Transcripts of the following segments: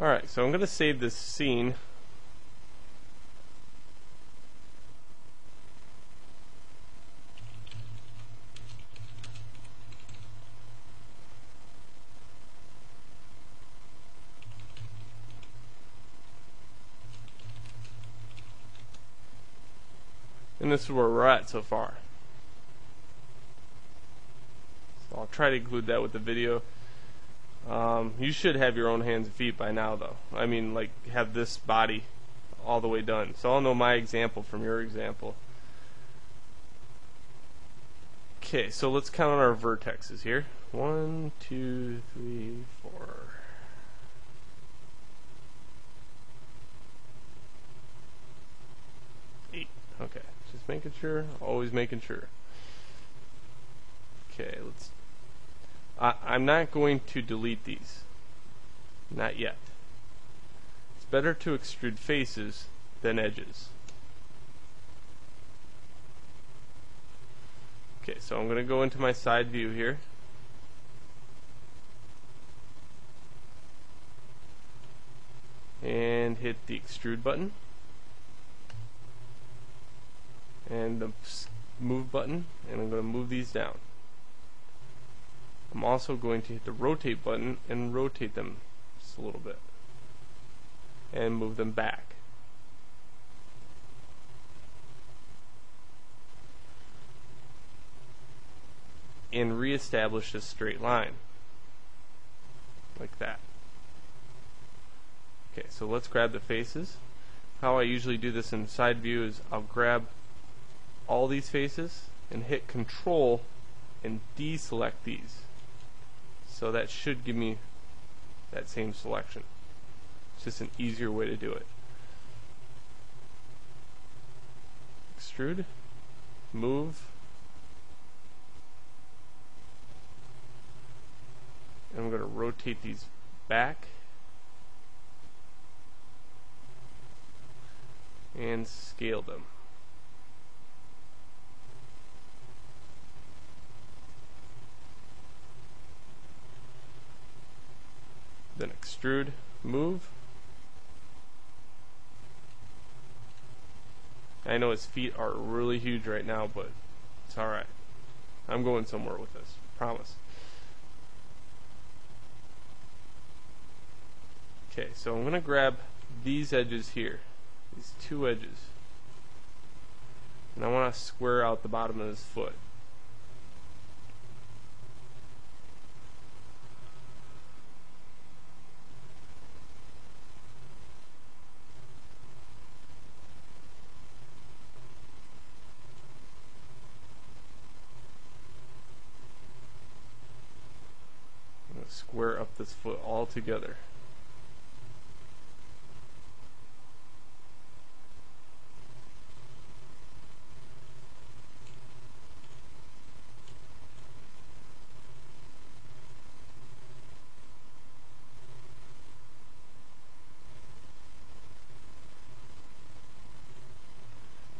Alright, so I'm going to save this scene. And this is where we're at so far. So I'll try to include that with the video. You should have your own hands and feet by now, though. I mean, like, have this body all the way done. So I'll know my example from your example. Okay, so let's count our vertexes here. 1, 2, 3, 4. 8. Okay, just making sure. Always making sure. Okay, let's. I'm not going to delete these. Not yet. It's better to extrude faces than edges. Okay, so I'm going to go into my side view here. And hit the extrude button. And the move button. And I'm going to move these down. I'm also going to hit the rotate button and rotate them just a little bit. And move them back. And reestablish a straight line. Like that. Okay, so let's grab the faces. How I usually do this in side view is I'll grab all these faces and hit Control and deselect these. So that should give me that same selection. It's just an easier way to do it. Extrude, move, and I'm going to rotate these back and scale them. Then extrude, move. I know his feet are really huge right now, but it's alright. I'm going somewhere with this, promise. Okay, so I'm going to grab these edges here, these two edges, and I want to square out the bottom of his foot. Square up this foot all together.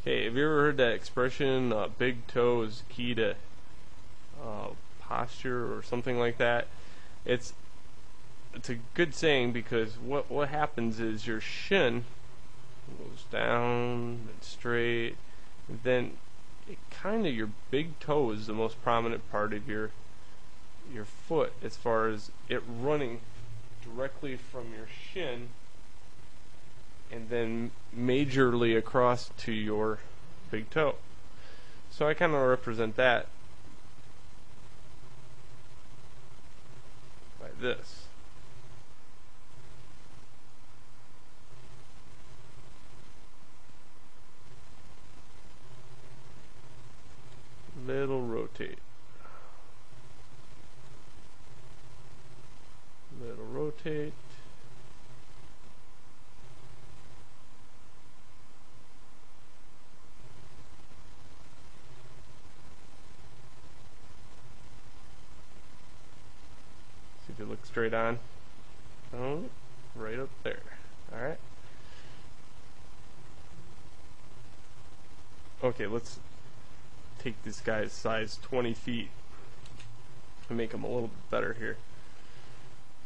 Okay, have you ever heard that expression, big toe is key to posture or something like that? It's a good saying because what happens is your shin goes down and straight, and then it kind of, your big toe is the most prominent part of your foot as far as it running directly from your shin and then majorly across to your big toe. So I kind of represent that by this. Little rotate. Little rotate. See if you look straight on. Oh, right up there. Alright. Okay, let's take this guy's size 20 feet and make him a little bit better here.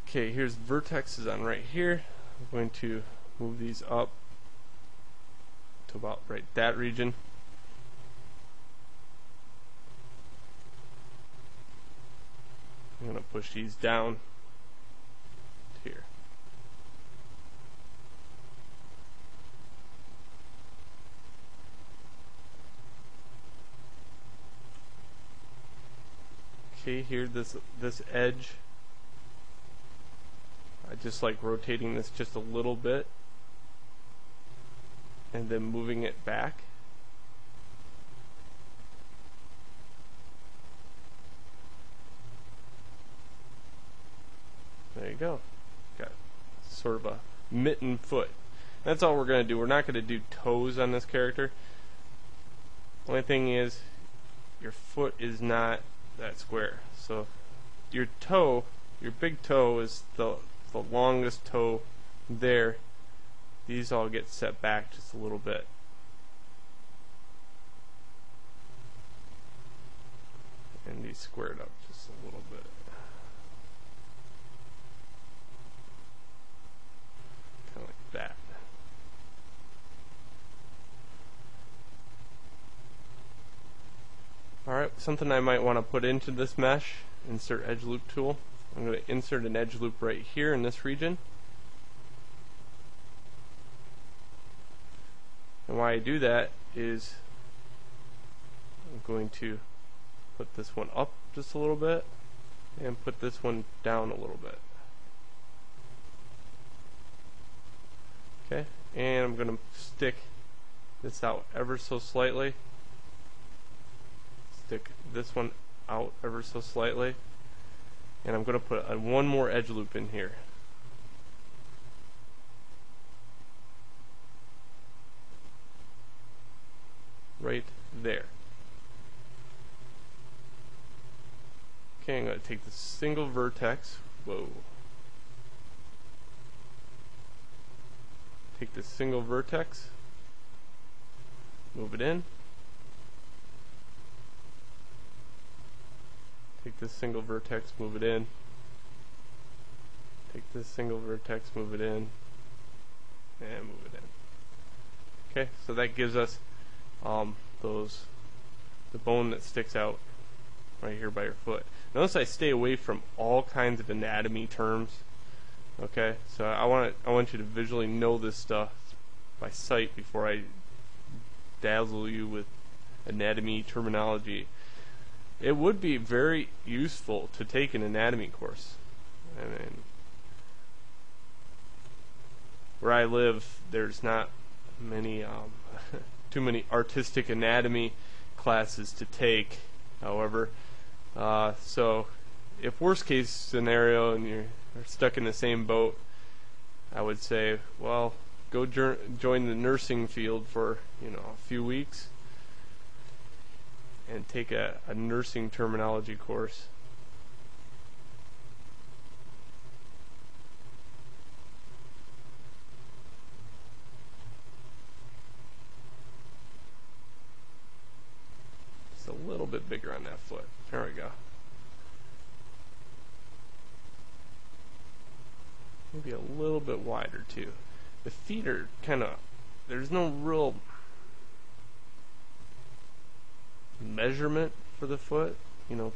Okay, here's vertexes on right here. I'm going to move these up to about right that region. I'm going to push these down to here. Okay, here this edge, I just like rotating this just a little bit and then moving it back. There you go. Got sort of a mitten foot. That's all we're going to do. We're not going to do toes on this character. Only thing is, your foot is not that square. So your toe, your big toe is the longest toe there. These all get set back just a little bit. And these squared up just a little bit. Kind of like that. Alright, something I might want to put into this mesh, insert edge loop tool. I'm going to insert an edge loop right here in this region. And why I do that is I'm going to put this one up just a little bit and put this one down a little bit. Okay, and I'm going to stick this out ever so slightly. Stick this one out ever so slightly. And I'm going to put one more edge loop in here. Right there. Okay, I'm going to take the single vertex. Whoa. Take this single vertex, move it in. Take this single vertex, move it in. Take this single vertex, move it in, and move it in. Okay, so that gives us the bone that sticks out right here by your foot. Notice I stay away from all kinds of anatomy terms. Okay, so I want you to visually know this stuff by sight before I dazzle you with anatomy terminology. It would be very useful to take an anatomy course. I mean, where I live, there's not many too many artistic anatomy classes to take. However, so if worst case scenario and you're stuck in the same boat, I would say, well, go join the nursing field for a few weeks and take a nursing terminology course. Just a little bit bigger on that foot. There we go. Maybe a little bit wider too. The feet are kind of, there's no real measurement for the foot.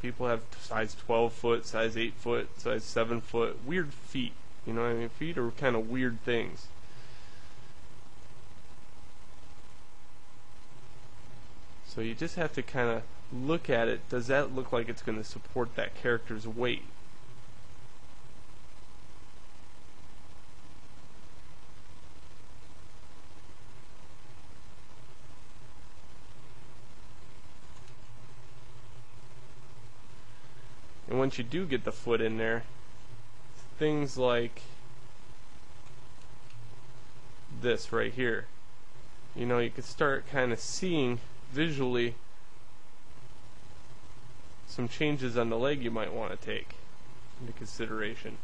People have size 12 foot, size 8 foot, size 7 foot, weird feet. I mean, feet are kind of weird things. So you just have to kind of look at it. Does that look like it's going to support that character's weight? And once you do get the foot in there, things like this right here, you can start kind of seeing visually some changes on the leg you might want to take into consideration.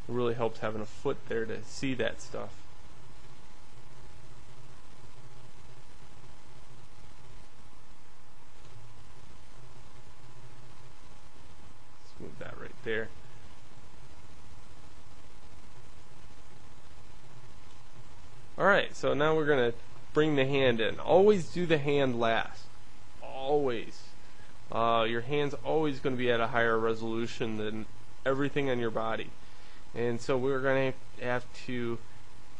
It really helps having a foot there to see that stuff. there. Alright, so now we're going to bring the hand in. Always do the hand last. Always. Your hand's always going to be at a higher resolution than everything on your body. And so we're going to have to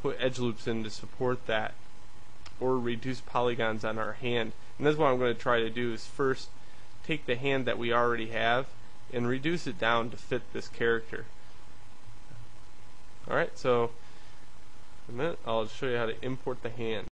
put edge loops in to support that, or reduce polygons on our hand. And that's what I'm going to try to do, is first take the hand that we already have and reduce it down to fit this character. Alright, so in a minute I'll show you how to import the hand.